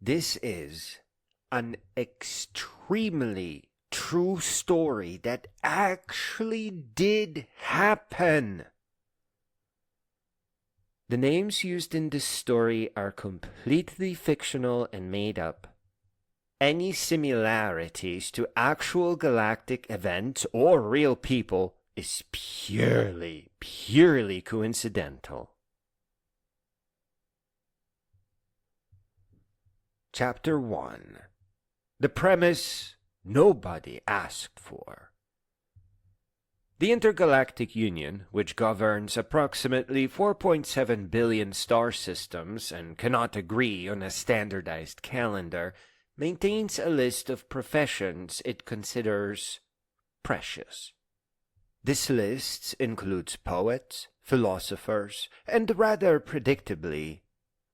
This is an extremely true story that actually did happen. The names used in this story are completely fictional and made up. Any similarities to actual galactic events or real people is purely coincidental. Chapter 1. The premise nobody asked for. The Intergalactic Union, which governs approximately 4.7 billion star systems and cannot agree on a standardized calendar, maintains a list of professions it considers precious. This list includes poets, philosophers, and rather predictably,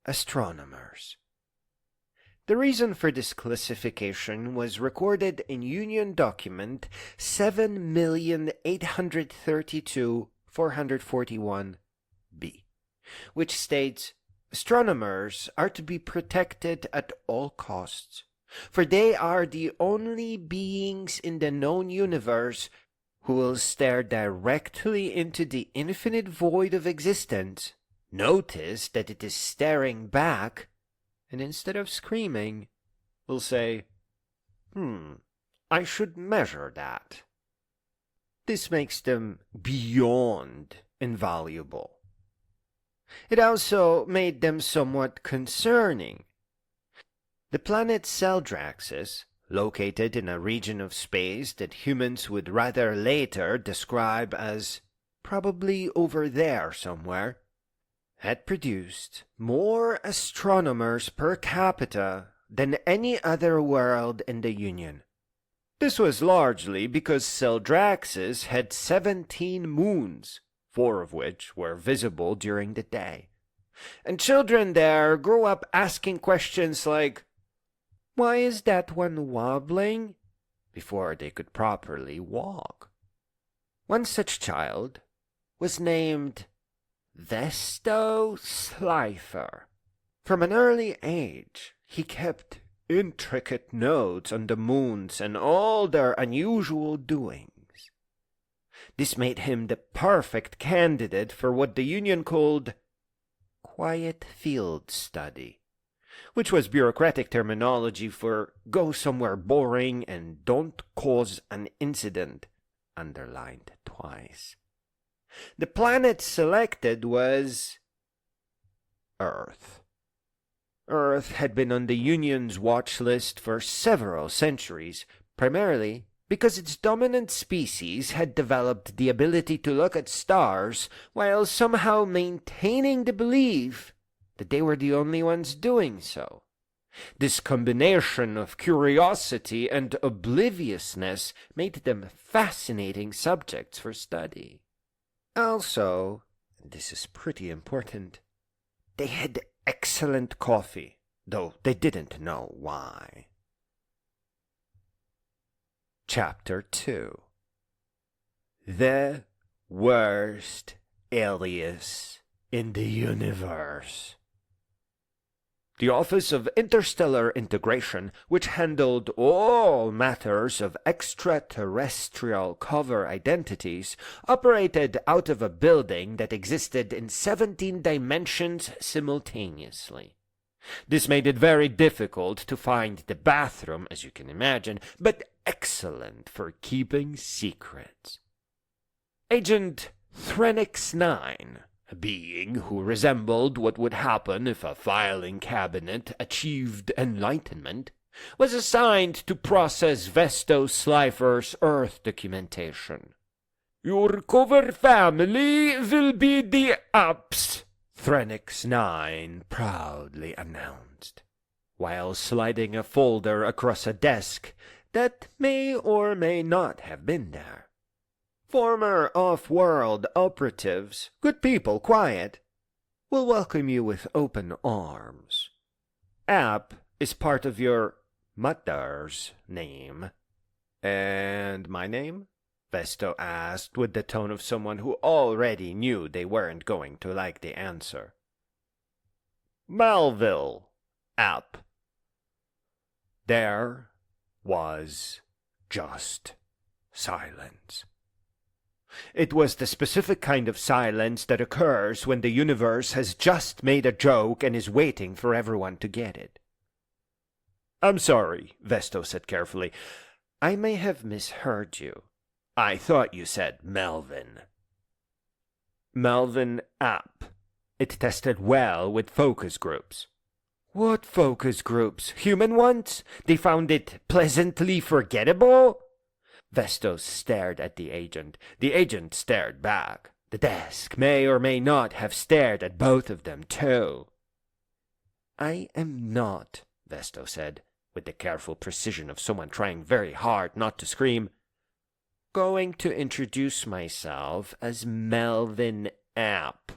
astronomers. The reason for this classification was recorded in Union Document 7,832,441b, which states, "Astronomers are to be protected at all costs, for they are the only beings in the known universe who will stare directly into the infinite void of existence, notice that it is staring back, and instead of screaming, will say, I should measure that." This makes them beyond invaluable. It also made them somewhat concerning. The planet Celdraxis, located in a region of space that humans would rather later describe as probably over there somewhere, had produced more astronomers per capita than any other world in the Union. This was largely because Celdraxis had 17 moons, 4 of which were visible during the day. And children there grew up asking questions like, "Why is that one wobbling?" before they could properly walk. One such child was named Vesto Slifer. From an early age, he kept intricate notes on the moons and all their unusual doings. This made him the perfect candidate for what the Union called quiet field study, which was bureaucratic terminology for go somewhere boring and don't cause an incident, underlined twice. The planet selected was Earth. Earth had been on the Union's watch list for several centuries, primarily because its dominant species had developed the ability to look at stars while somehow maintaining the belief that they were the only ones doing so. This combination of curiosity and obliviousness made them fascinating subjects for study. Also, and this is pretty important, they had excellent coffee, though they didn't know why. Chapter 2. The worst alias in the universe. The Office of Interstellar Integration, which handled all matters of extraterrestrial cover identities, operated out of a building that existed in 17 dimensions simultaneously. This made it very difficult to find the bathroom, as you can imagine, but excellent for keeping secrets. Agent Threnix 9, a being who resembled what would happen if a filing cabinet achieved enlightenment, was assigned to process Vesto Slifer's Earth documentation. "Your cover family will be the Ups," Threnix 9 proudly announced, while sliding a folder across a desk that may or may not have been there. "Former off-world operatives, good people, quiet, will welcome you with open arms. App is part of your mother's name." "And my name?" Vesto asked with the tone of someone who already knew they weren't going to like the answer. "Melville, App," There was just silence. It was the specific kind of silence that occurs when the universe has just made a joke and is waiting for everyone to get it. "I'm sorry," Vesto said carefully. "I may have misheard you. I thought you said Melvin." "Melvin app. It tested well with focus groups." "What focus groups? Human ones? They found it pleasantly forgettable?" Vestos stared at the agent. The agent stared back. The desk may or may not have stared at both of them, too. "I am not," Vesto said, with the careful precision of someone trying very hard not to scream, "going to introduce myself as Melvin App.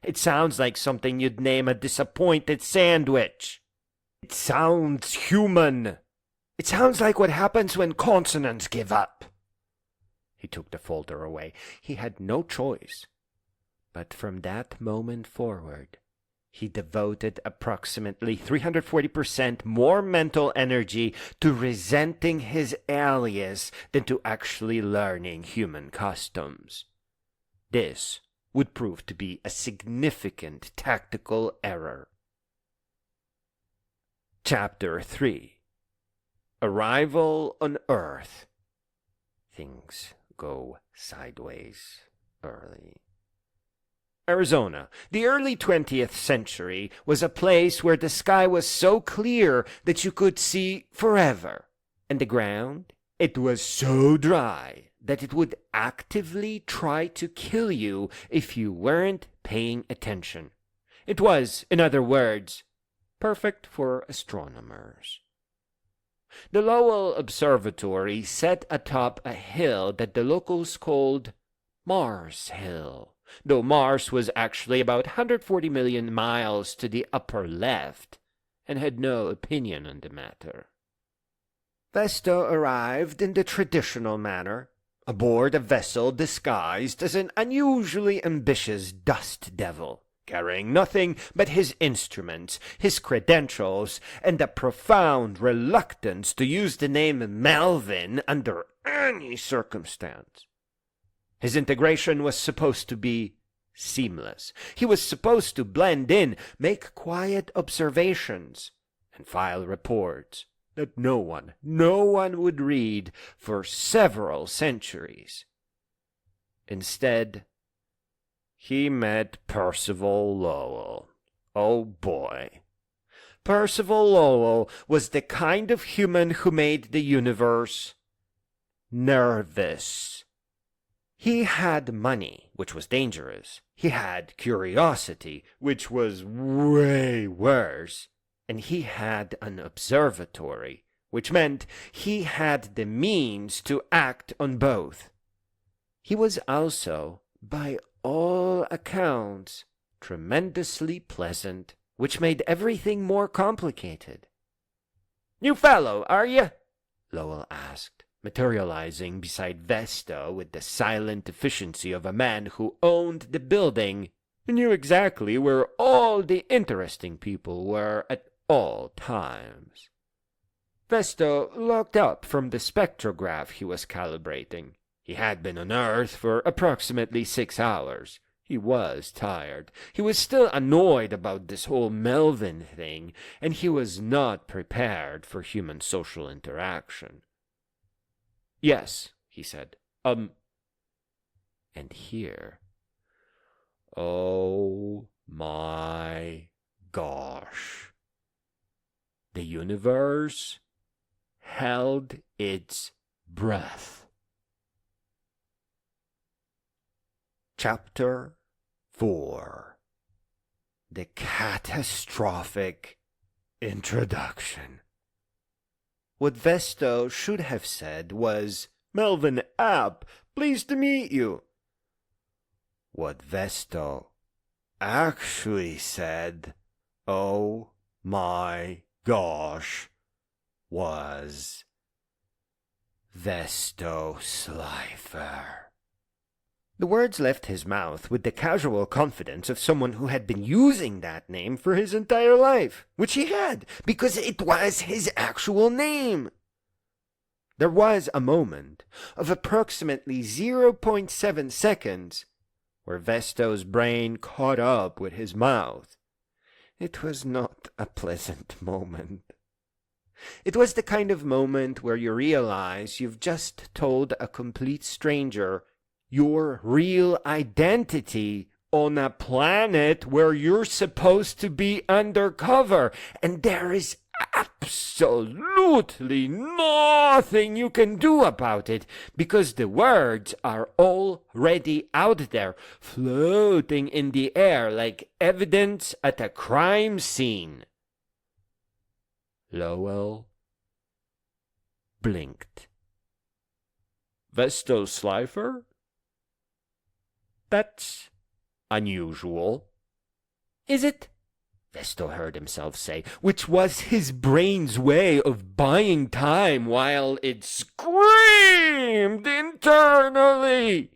It sounds like something you'd name a disappointed sandwich. It sounds human. It sounds like what happens when consonants give up." He took the folder away. He had no choice. But from that moment forward, he devoted approximately 340% more mental energy to resenting his alias than to actually learning human customs. This would prove to be a significant tactical error. Chapter 3. Arrival on Earth. Things go sideways early. Arizona, the early 20th century, was a place where the sky was so clear that you could see forever, and the ground, it was so dry that it would actively try to kill you if you weren't paying attention. It was, in other words, perfect for astronomers. The Lowell Observatory sat atop a hill that the locals called Mars Hill, though Mars was actually about 140 million miles to the upper left and had no opinion on the matter. Vesta arrived in the traditional manner, aboard a vessel disguised as an unusually ambitious dust devil, carrying nothing but his instruments, his credentials, and a profound reluctance to use the name Melvin under any circumstance. His integration was supposed to be seamless. He was supposed to blend in, make quiet observations, and file reports that no one would read for several centuries. Instead, he met Percival Lowell. Oh boy. Percival Lowell was the kind of human who made the universe nervous. He had money, which was dangerous. He had curiosity, which was way worse. And he had an observatory, which meant he had the means to act on both. He was also, by all accounts, tremendously pleasant, which made everything more complicated. "New fellow, are you?" Lowell asked, materializing beside Vesta with the silent efficiency of a man who owned the building and knew exactly where all the interesting people were at all times. Vesta looked up from the spectrograph he was calibrating. He had been on Earth for approximately 6 hours. He was tired. He was still annoyed about this whole Melvin thing, and he was not prepared for human social interaction. "Yes," he said. And here, oh my gosh, the universe held its breath. Chapter 4. The Catastrophic Introduction. What Vesto should have said was, "Melvin App, pleased to meet you." What Vesto actually said, oh my gosh, was Vesto Slifer. The words left his mouth with the casual confidence of someone who had been using that name for his entire life, which he had, because it was his actual name. There was a moment of approximately 0.7 seconds where Vesto's brain caught up with his mouth. It was not a pleasant moment. It was the kind of moment where you realize you've just told a complete stranger your real identity on a planet where you're supposed to be undercover, and there is absolutely nothing you can do about it, because the words are already out there, floating in the air like evidence at a crime scene. Lowell blinked. Vesto Slifer? That's unusual. Is it? Vesto heard himself say, which was his brain's way of buying time while it screamed internally.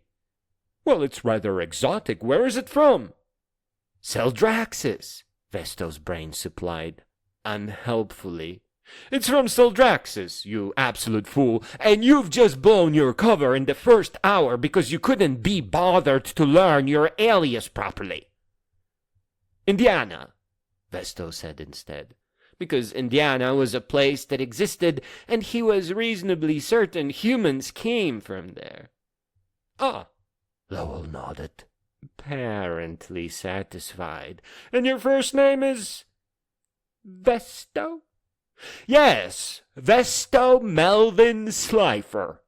Well, it's rather exotic. Where is it from? Celdraxis, Vesto's brain supplied, unhelpfully. It's from Celdraxis, you absolute fool, and you've just blown your cover in the first hour because you couldn't be bothered to learn your alias properly. Indiana, Vesto said instead, because Indiana was a place that existed, and he was reasonably certain humans came from there. Ah, Lowell nodded, apparently satisfied. And your first name is Vesto? Yes, Vesto Melvin Slifer.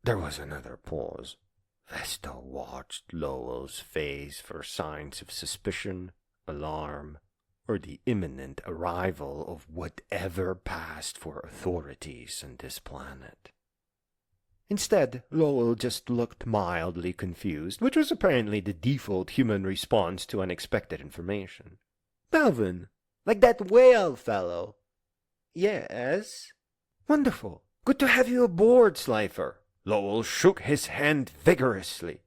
There was another pause. Vesto watched Lowell's face for signs of suspicion, alarm, or the imminent arrival of whatever passed for authorities on this planet. Instead, Lowell just looked mildly confused, which was apparently the default human response to unexpected information. Melvin, like that whale fellow. Yes? Wonderful. Good to have you aboard, Slifer. Lowell shook his hand vigorously.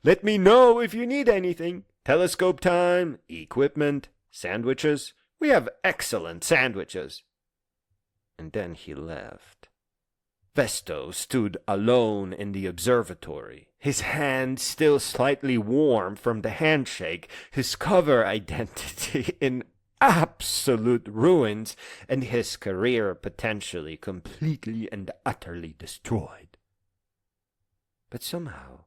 Let me know if you need anything. Telescope time, equipment, sandwiches. We have excellent sandwiches. And then he left. Vesto stood alone in the observatory, his hand still slightly warm from the handshake, his cover identity in absolute ruins, and his career potentially completely and utterly destroyed. But somehow,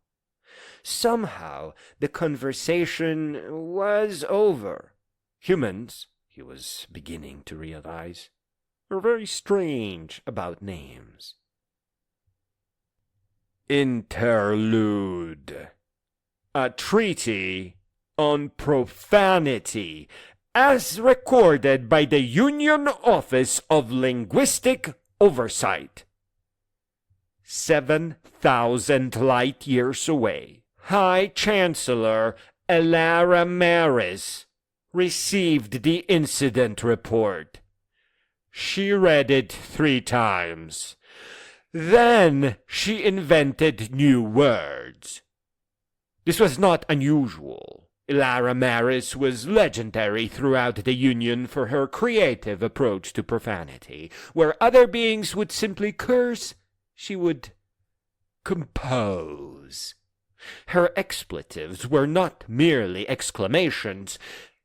the conversation was over. Humans, he was beginning to realize, were very strange about names. Interlude. A treaty on profanity, as recorded by the Union Office of Linguistic Oversight. 7,000 light years away, High Chancellor Elara Maris received the incident report. She read it 3 times. Then she invented new words. This was not unusual. Elara Maris was legendary throughout the Union for her creative approach to profanity. Where other beings would simply curse, she would compose. Her expletives were not merely exclamations,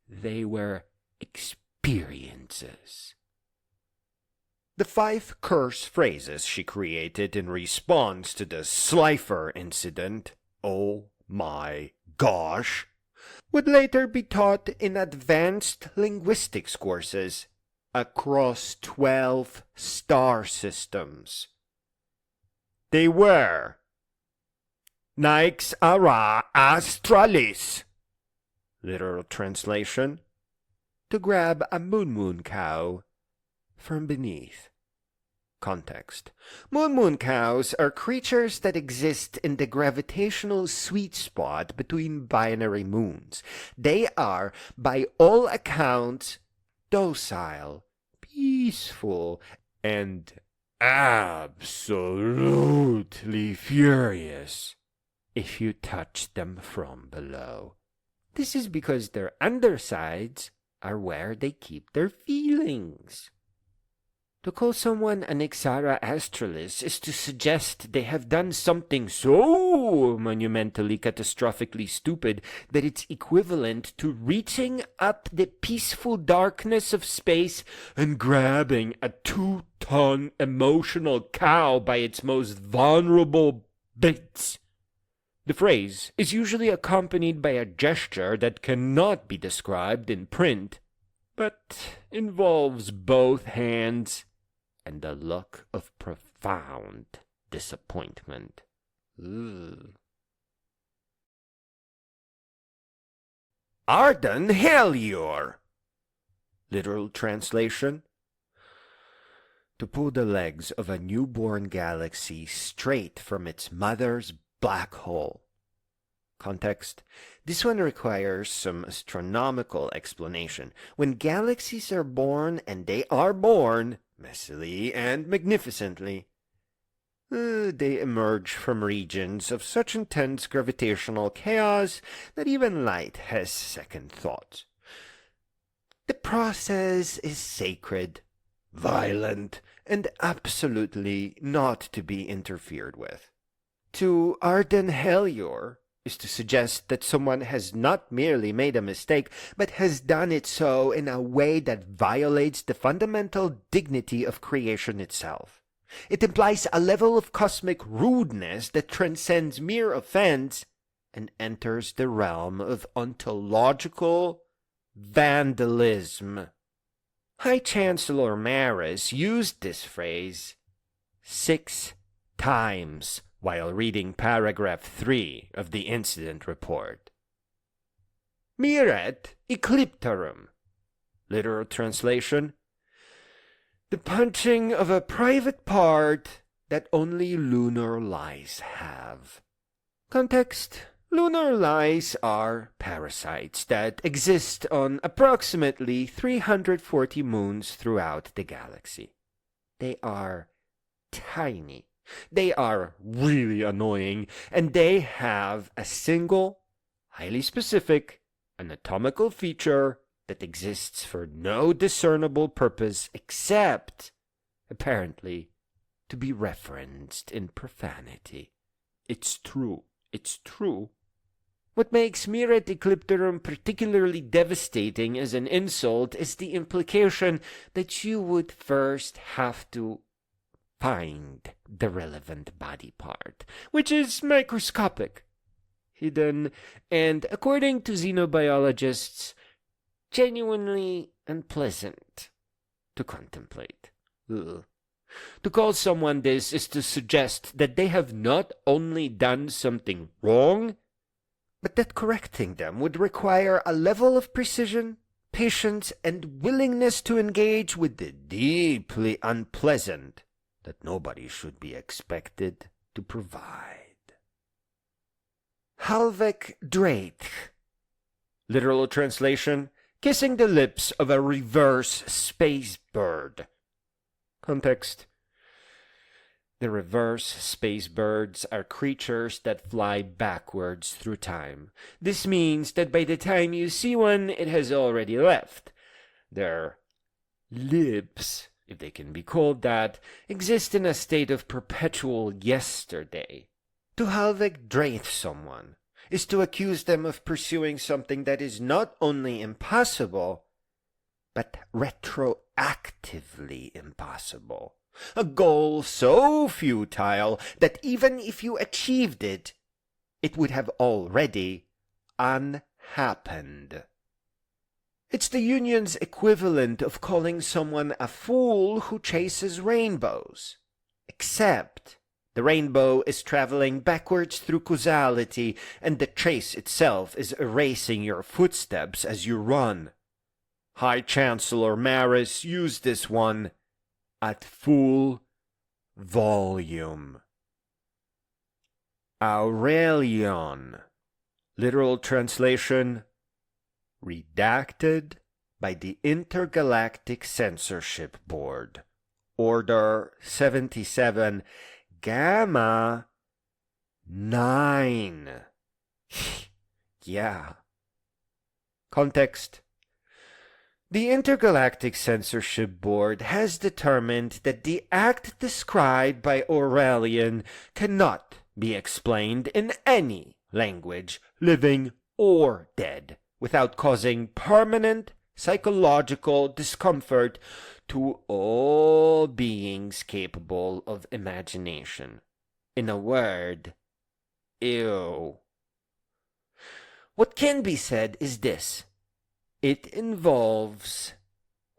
they were experiences. The 5 curse phrases she created in response to the Slifer incident, oh my gosh, would later be taught in advanced linguistics courses across 12 star systems. They were Nix ara astralis, literal translation, to grab a moon cow from beneath. Context. Moon cows are creatures that exist in the gravitational sweet spot between binary moons. They are, by all accounts, docile, peaceful, and absolutely furious. if you touch them from below. This is because their undersides are where they keep their feelings. To call someone an Ixara Australis is to suggest they have done something so monumentally catastrophically stupid that it's equivalent to reaching up the peaceful darkness of space and grabbing a 2-ton emotional cow by its most vulnerable bits. The phrase is usually accompanied by a gesture that cannot be described in print, but involves both hands and a look of profound disappointment. Ugh. Arden Helior. Literal translation: to pull the legs of a newborn galaxy straight from its mother's black hole. Context: this one requires some astronomical explanation. When galaxies are born, and they are born messily and magnificently, they emerge from regions of such intense gravitational chaos that even light has second thoughts. The process is sacred, violent, and absolutely not to be interfered with. To Arden Helior is to suggest that someone has not merely made a mistake, but has done it so in a way that violates the fundamental dignity of creation itself. It implies a level of cosmic rudeness that transcends mere offense and enters the realm of ontological vandalism. High Chancellor Maris used this phrase 6 times while reading paragraph 3 of the incident report. Miret ecliptarum. Literal translation: the punching of a private part that only lunar lice have. Context: lunar lice are parasites that exist on approximately 340 moons throughout the galaxy. They are tiny. They are really annoying, and they have a single, highly specific, anatomical feature that exists for no discernible purpose except, apparently, to be referenced in profanity. It's true. It's true. What makes Miret Ecliptorum particularly devastating as an insult is the implication that you would first have to find the relevant body part, which is microscopic, hidden, and, according to xenobiologists, genuinely unpleasant to contemplate. Ugh. To call someone this is to suggest that they have not only done something wrong, but that correcting them would require a level of precision, patience, and willingness to engage with the deeply unpleasant that nobody should be expected to provide. Halvek Drake. Literal translation: kissing the lips of a reverse space bird. Context: the reverse space birds are creatures that fly backwards through time. This means that by the time you see one, it has already left. Their lips, if they can be called that, exist in a state of perpetual yesterday. To halvek draith someone is to accuse them of pursuing something that is not only impossible, but retroactively impossible. A goal so futile that even if you achieved it, it would have already unhappened. It's the Union's equivalent of calling someone a fool who chases rainbows. Except the rainbow is traveling backwards through causality, and the chase itself is erasing your footsteps as you run. High Chancellor Maris used this one at full volume. Aurelion. Literal translation: redacted by the Intergalactic Censorship Board. Order 77 Gamma 9. Yeah. Context. The Intergalactic Censorship Board has determined that the act described by Aurelian cannot be explained in any language, living or dead, without causing permanent psychological discomfort to all beings capable of imagination. In a word, ew. What can be said is this. It involves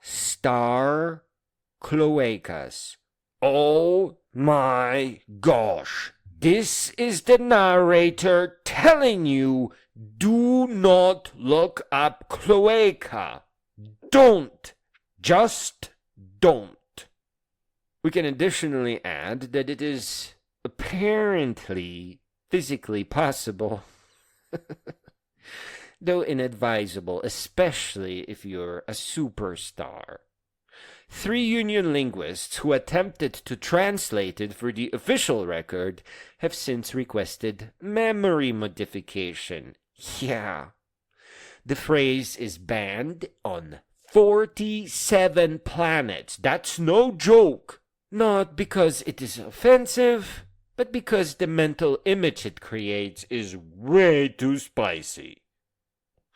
star cloacas. Oh my gosh! This is the narrator telling you, do not look up cloaca. Don't. Just don't. We can additionally add that it is apparently physically possible though inadvisable, especially if you're a superstar. 3 Union linguists who attempted to translate it for the official record have since requested memory modification. Yeah. The phrase is banned on 47 planets. That's no joke. Not because it is offensive, but because the mental image it creates is way too spicy.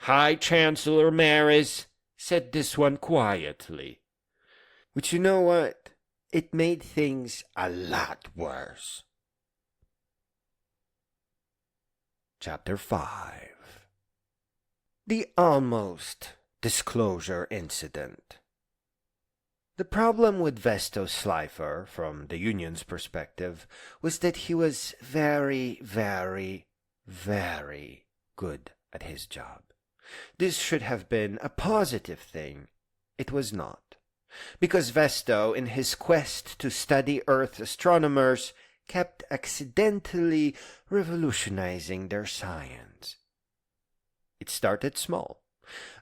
High Chancellor Maris said this one quietly. But you know what? It made things a lot worse. Chapter 5. The almost disclosure incident. The problem with Vesto Slifer, from the Union's perspective, was that he was very, very, very good at his job. This should have been a positive thing. It was not. Because Vesto, in his quest to study Earth astronomers, kept accidentally revolutionizing their science. It started small.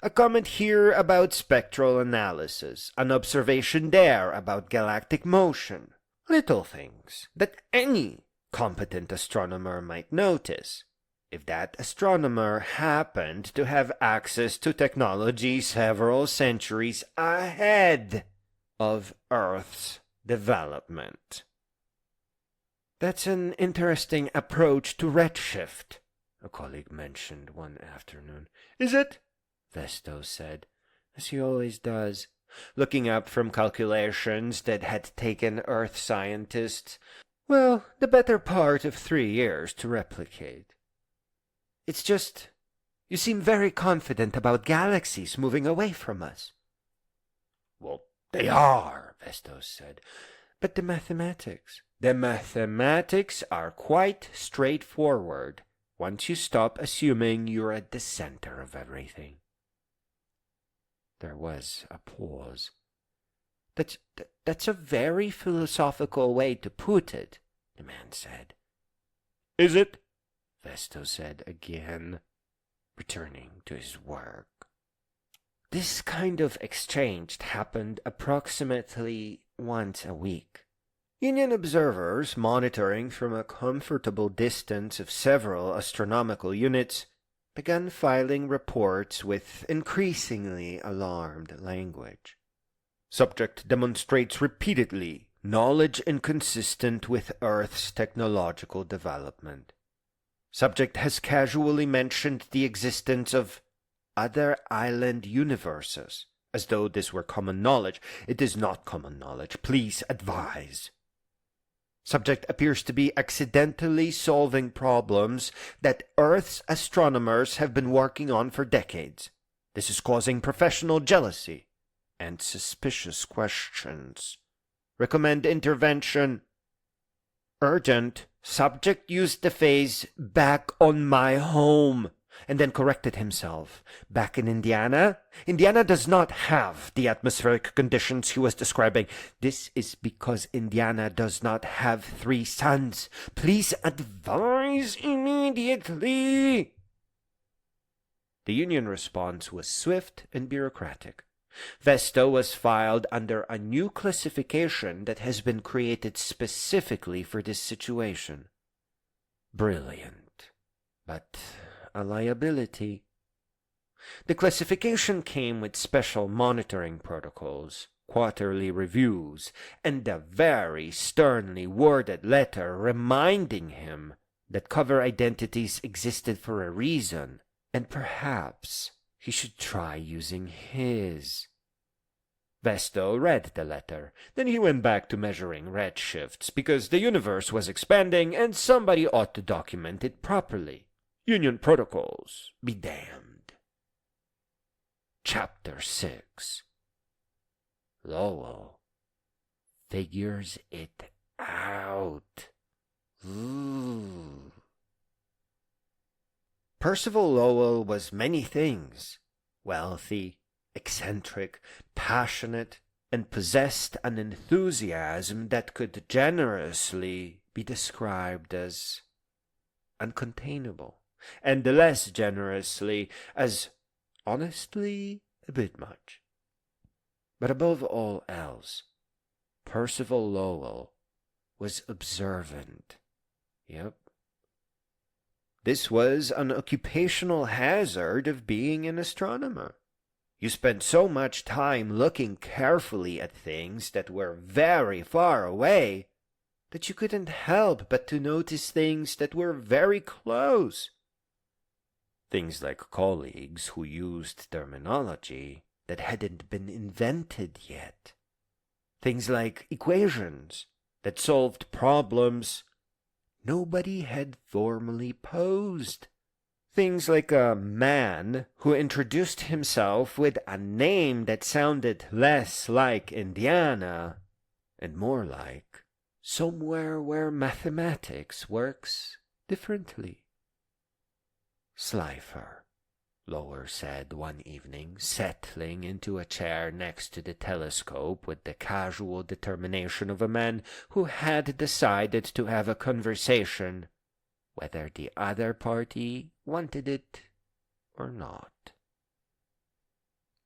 A comment here about spectral analysis, an observation there about galactic motion. Little things that any competent astronomer might notice, if that astronomer happened to have access to technology several centuries ahead of Earth's development. That's an interesting approach to redshift, a colleague mentioned one afternoon. Is it? Vesto said, as he always does, looking up from calculations that had taken Earth scientists, well, the better part of 3 years to replicate. It's just, you seem very confident about galaxies moving away from us. Well, they are, Vestos said. But the mathematics? The mathematics are quite straightforward, once you stop assuming you're at the center of everything. There was a pause. That's a very philosophical way to put it, the man said. Is it? Vesto said again, returning to his work. This kind of exchange happened approximately once a week. Union observers, monitoring from a comfortable distance of several astronomical units, began filing reports with increasingly alarmed language. Subject demonstrates repeatedly knowledge inconsistent with Earth's technological development. Subject has casually mentioned the existence of other island universes, as though this were common knowledge. It is not common knowledge. Please advise. Subject appears to be accidentally solving problems that Earth's astronomers have been working on for decades. This is causing professional jealousy and suspicious questions. Recommend intervention. Urgent. Subject used the phrase, back on my home, and then corrected himself. Back in Indiana? Indiana does not have the atmospheric conditions he was describing. This is because Indiana does not have 3 suns. Please advise immediately. The Union response was swift and bureaucratic. Vesto was filed under a new classification that has been created specifically for this situation. Brilliant, but a liability. The classification came with special monitoring protocols, quarterly reviews, and a very sternly worded letter reminding him that cover identities existed for a reason, and perhaps he should try using his. Vesto read the letter. Then he went back to measuring redshifts, because the universe was expanding and somebody ought to document it properly. Union protocols be damned. Chapter 6. Lowell figures it out. Ooh. Percival Lowell was many things. Wealthy, eccentric, passionate, and possessed an enthusiasm that could generously be described as uncontainable, and less generously as honestly a bit much. But above all else, Percival Lowell was observant. Yep. This was an occupational hazard of being an astronomer. You spent so much time looking carefully at things that were very far away that you couldn't help but to notice things that were very close. Things like colleagues who used terminology that hadn't been invented yet. Things like equations that solved problems nobody had formally posed. Things like a man who introduced himself with a name that sounded less like Indiana and more like somewhere where mathematics works differently. Slifer, Lower said one evening, settling into a chair next to the telescope with the casual determination of a man who had decided to have a conversation, whether the other party wanted it or not.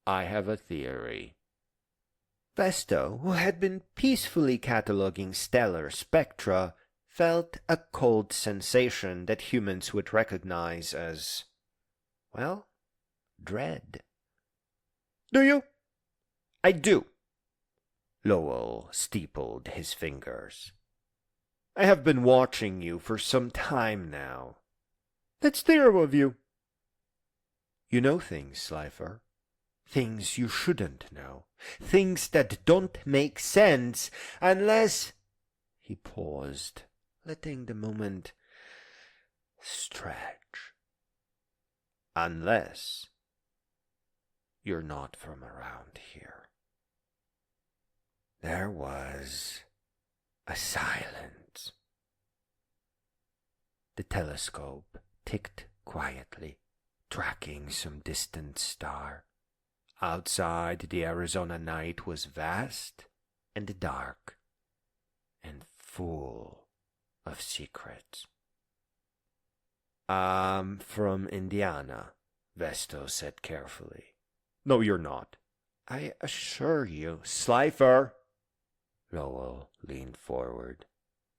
I have a theory. Vesto, who had been peacefully cataloguing stellar spectra, felt a cold sensation that humans would recognize as, well, dread. Do you? I do. Lowell steepled his fingers. I have been watching you for some time now. That's terrible of you. You know things, Slifer. Things you shouldn't know. Things that don't make sense unless... He paused, letting the moment stretch. Unless you're not from around here. There was a silence. The telescope ticked quietly, tracking some distant star. Outside, the Arizona night was vast and dark and full of secrets. I'm from Indiana, Vesto said carefully. No, you're not. I assure you, Slifer. Lowell leaned forward.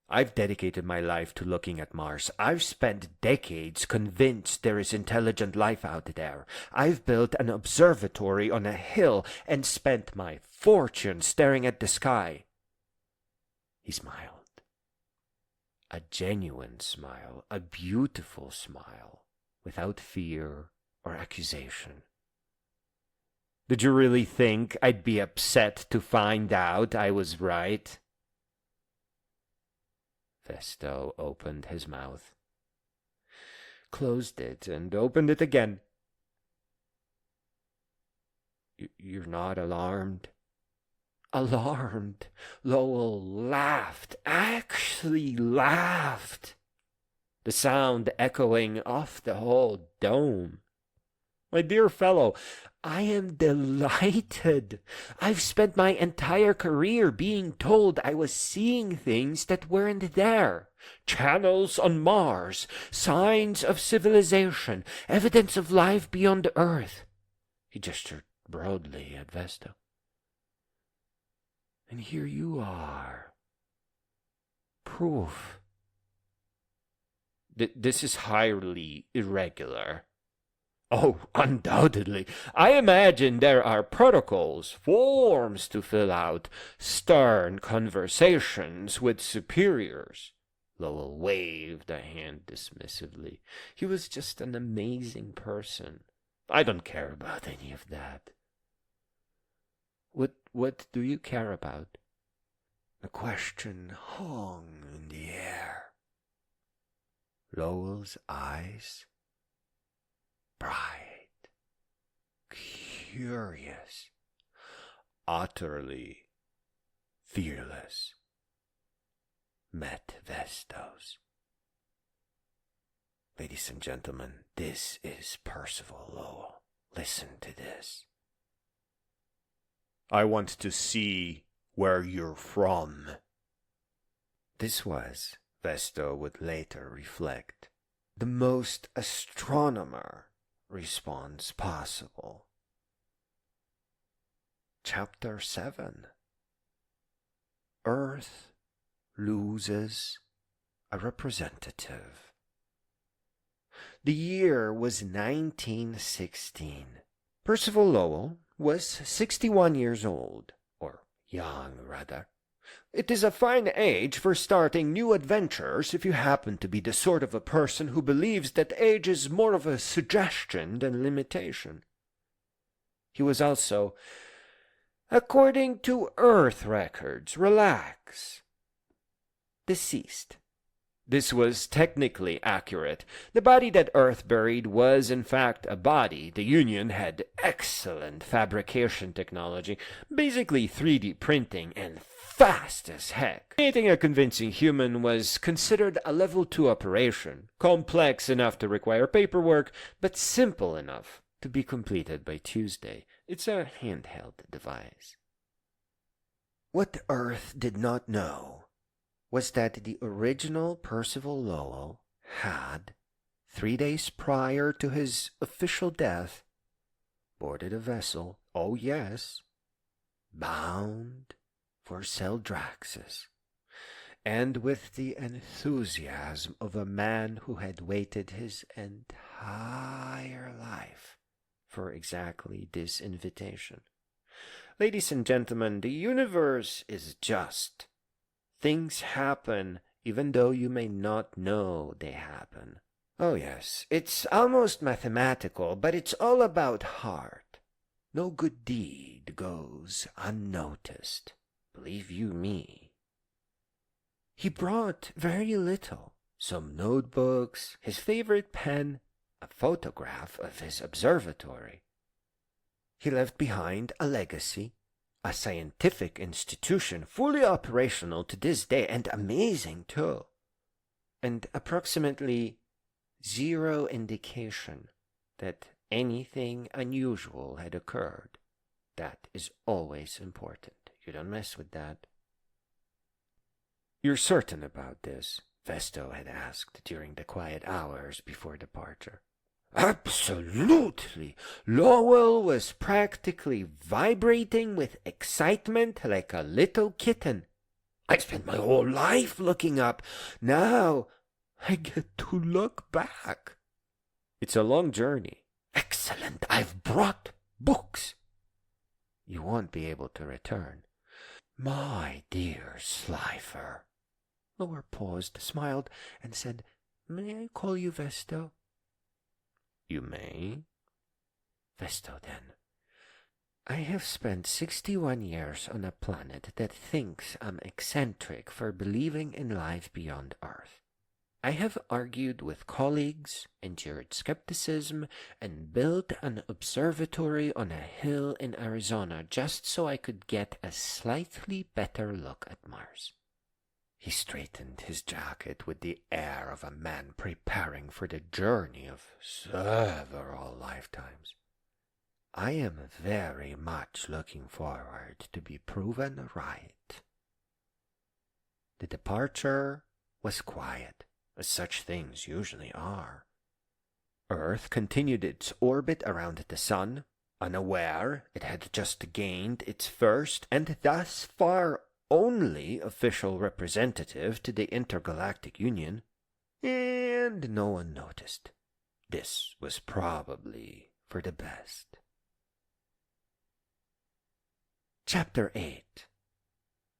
I've dedicated my life to looking at Mars. I've spent decades convinced there is intelligent life out there. I've built an observatory on a hill and spent my fortune staring at the sky. He smiled. A genuine smile, a beautiful smile, without fear or accusation. Did you really think I'd be upset to find out I was right? Vesto opened his mouth, closed it, and opened it again. You're not alarmed? Alarmed? Lowell laughed, actually laughed, the sound echoing off the whole dome. My dear fellow, I am delighted. I've spent my entire career being told I was seeing things that weren't there. Channels on Mars, signs of civilization, evidence of life beyond Earth. He gestured broadly at Vesto. And here you are. Proof. This is highly irregular. Oh, undoubtedly. I imagine there are protocols, forms to fill out, stern conversations with superiors. Lowell waved a hand dismissively. He was just an amazing person. I don't care about any of that. What do you care about? The question hung in the air. Lowell's eyes, bright, curious, utterly fearless, met Vestos. Ladies and gentlemen, this is Percival Lowell. Listen to this. I want to see where you're from. This was, Vesto would later reflect, the most astronomer response possible. Chapter 7. Earth loses a representative. The year was 1916. Percival Lowell was 61 years old, or young, rather. It is a fine age for starting new adventures if you happen to be the sort of a person who believes that age is more of a suggestion than limitation. He was also, according to Earth records, deceased. This was technically accurate. The body that Earth buried was, in fact, a body. The Union had excellent fabrication technology, basically 3D printing, and fast as heck. Creating a convincing human was considered a level 2 operation, complex enough to require paperwork, but simple enough to be completed by Tuesday. It's a handheld device. What Earth did not know was that the original Percival Lowell had, 3 days prior to his official death, boarded a vessel, oh yes, bound for Celdraxis, and with the enthusiasm of a man who had waited his entire life for exactly this invitation. Ladies and gentlemen, the universe is just. Things happen even though you may not know they happen. Oh yes, it's almost mathematical, but it's all about heart. No good deed goes unnoticed, believe you me. He brought very little, some notebooks, his favorite pen, a photograph of his observatory. He left behind a legacy, a scientific institution fully operational to this day and amazing too, and approximately 0 indication that anything unusual had occurred. That is always important. You don't mess with that. You're certain about this? Vesto had asked during the quiet hours before departure. Absolutely. Lowell was practically vibrating with excitement like a little kitten. I spent my whole life looking up. Now I get to look back. It's a long journey. Excellent. I've brought books. You won't be able to return. My dear Slifer. Lowell paused, smiled, and said, May I call you Vesto? You may. Vesto, then. I have spent 61 years on a planet that thinks I'm eccentric for believing in life beyond Earth. I have argued with colleagues, endured skepticism, and built an observatory on a hill in Arizona just so I could get a slightly better look at Mars. He straightened his jacket with the air of a man preparing for the journey of several lifetimes. I am very much looking forward to be proven right. The departure was quiet, as such things usually are. Earth continued its orbit around the sun, unaware it had just gained its first and thus far only official representative to the Intergalactic Union. and no one noticed. This was probably for the best. Chapter 8.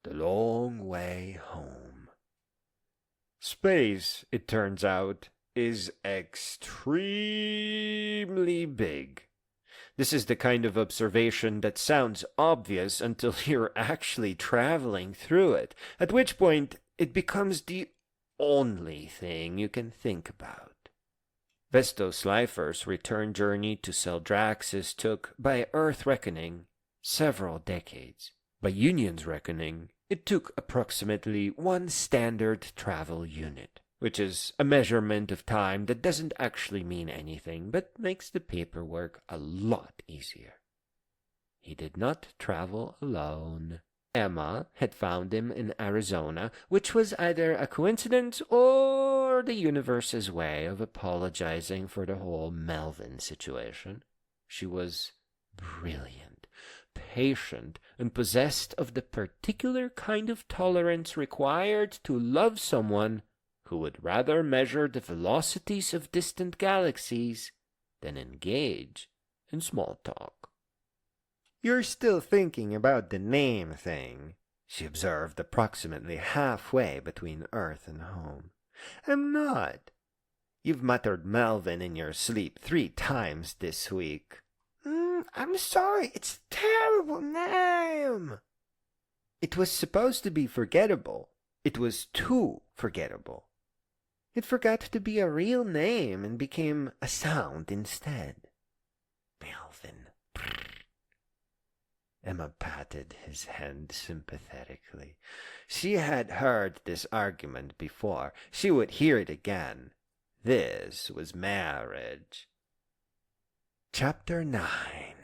The Long Way Home. Space, it turns out, is extremely big. This is the kind of observation that sounds obvious until you're actually traveling through it, at which point it becomes the only thing you can think about. Vestos Slifer's return journey to Celdraxis took, by Earth reckoning, several decades. By Union's reckoning, it took approximately one standard travel unit, which is a measurement of time that doesn't actually mean anything, but makes the paperwork a lot easier. He did not travel alone. Emma had found him in Arizona, which was either a coincidence or the universe's way of apologizing for the whole Melvin situation. She was brilliant, patient, and possessed of the particular kind of tolerance required to love someone who would rather measure the velocities of distant galaxies than engage in small talk. "You're still thinking about the name thing," she observed approximately halfway between Earth and home. "I'm not. You've muttered Melvin in your sleep 3 times this week." I'm sorry, it's a terrible name." It was supposed to be forgettable. It was too forgettable. It forgot to be a real name and became a sound instead. Melvin. Emma patted his hand sympathetically. She had heard this argument before. She would hear it again. This was marriage. Chapter 9.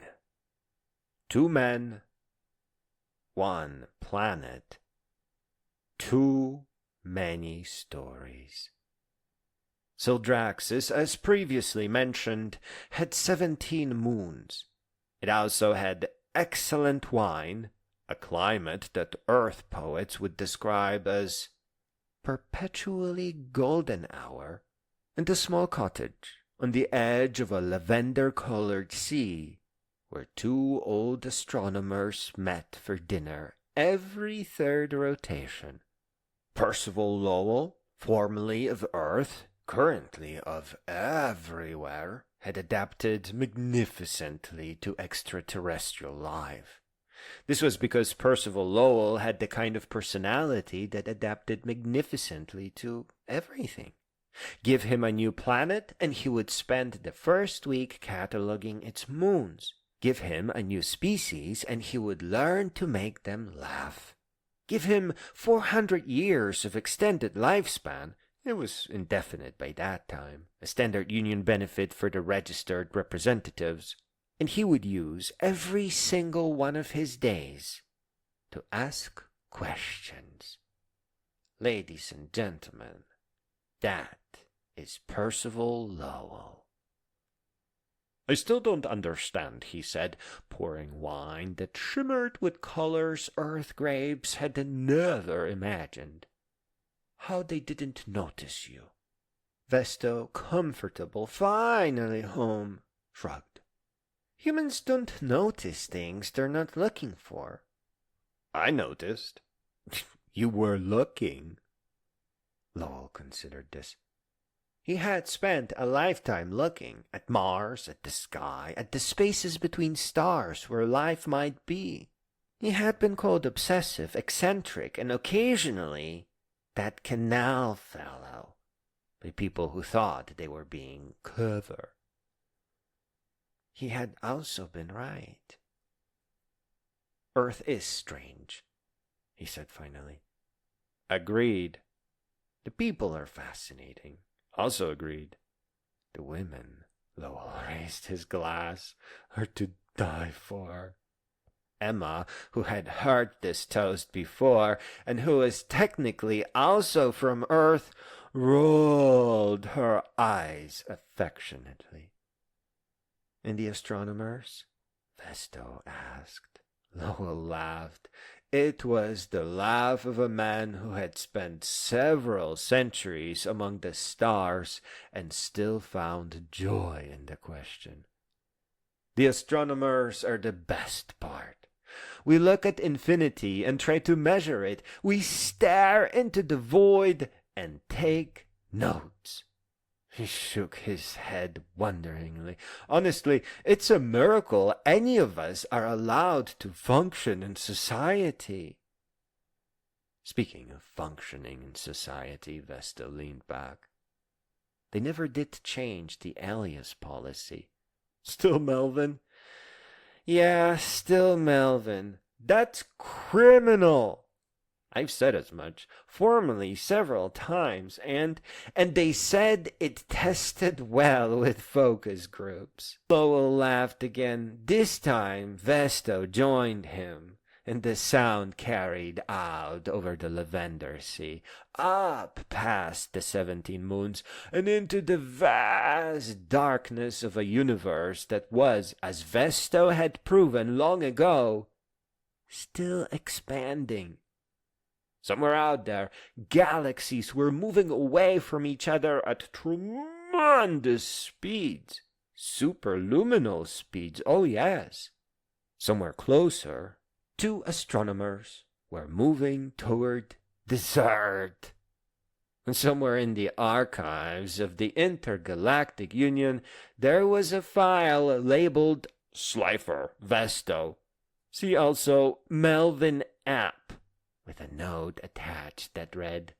2 men, 1 planet, too many stories. Celdraxis, as previously mentioned, had 17 moons. It also had excellent wine, a climate that Earth poets would describe as perpetually golden hour, and a small cottage on the edge of a lavender-colored sea, where 2 old astronomers met for dinner every 3rd rotation. Percival Lowell, formerly of Earth, currently of everywhere, had adapted magnificently to extraterrestrial life. This was because Percival Lowell had the kind of personality that adapted magnificently to everything. Give him a new planet, and he would spend the first week cataloging its moons. Give him a new species, and he would learn to make them laugh. Give him 400 years of extended lifespan. It was indefinite by that time, a standard union benefit for the registered representatives, and he would use every single one of his days to ask questions. Ladies and gentlemen, that is Percival Lowell. "I still don't understand," he said, pouring wine that shimmered with colors Earth grapes had never imagined, "how they didn't notice you." Vesto, comfortable, finally home, shrugged. "Humans don't notice things they're not looking for." "I noticed. You were looking." Lowell considered this. He had spent a lifetime looking at Mars, at the sky, at the spaces between stars where life might be. He had been called obsessive, eccentric, and occasionally that canal fellow by people who thought they were being clever. He had also been right. "Earth is strange," he said finally. "Agreed. The people are fascinating." "Also agreed. The women," Lowell raised his glass, "are to die for." Emma, who had heard this toast before, and who was technically also from Earth, rolled her eyes affectionately. "And the astronomers?" Vesto asked. Lowell laughed. It was the laugh of a man who had spent several centuries among the stars and still found joy in the question. The astronomers are the best part. We look at infinity and try to measure it. We stare into the void and take notes. He shook his head wonderingly. Honestly, it's a miracle any of us are allowed to function in society. Speaking of functioning in society, Vesta leaned back. They never did change the alias policy. Still Melvin? Yeah, still Melvin. That's criminal. I've said as much, formally several times, and they said it tested well with focus groups. Lowell laughed again. This time Vesto joined him, and the sound carried out over the Lavender Sea, up past the 17 moons, and into the vast darkness of a universe that was, as Vesto had proven long ago, still expanding. Somewhere out there, galaxies were moving away from each other at tremendous speeds. Superluminal speeds, oh yes. Somewhere closer, 2 astronomers were moving toward desert. And somewhere in the archives of the Intergalactic Union, there was a file labeled Slifer Vesto. See also Melvin App, with a note attached that read,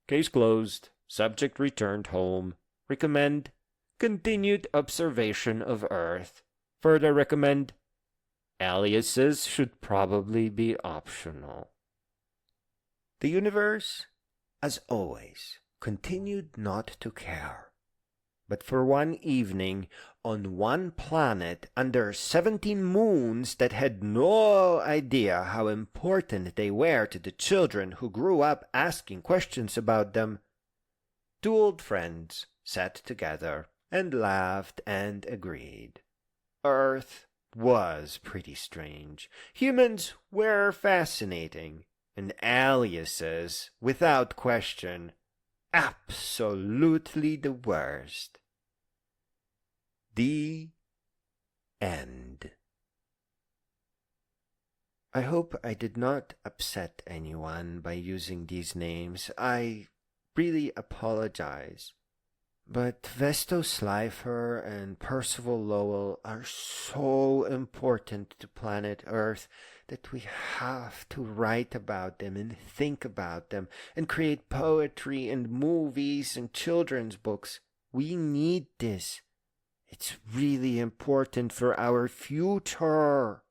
"Case closed. Subject returned home. Recommend continued observation of Earth. Further recommend aliases should probably be optional." The universe, as always, continued not to care. But for one evening, on one planet under 17 moons that had no idea how important they were to the children who grew up asking questions about them, 2 old friends sat together and laughed and agreed. Earth was pretty strange. Humans were fascinating, and aliases, without question, absolutely the worst. The end. I hope I did not upset anyone by using these names. I really apologize. But Vesto Slifer and Percival Lowell are so important to planet Earth that we have to write about them and think about them and create poetry and movies and children's books. We need this. It's really important for our future.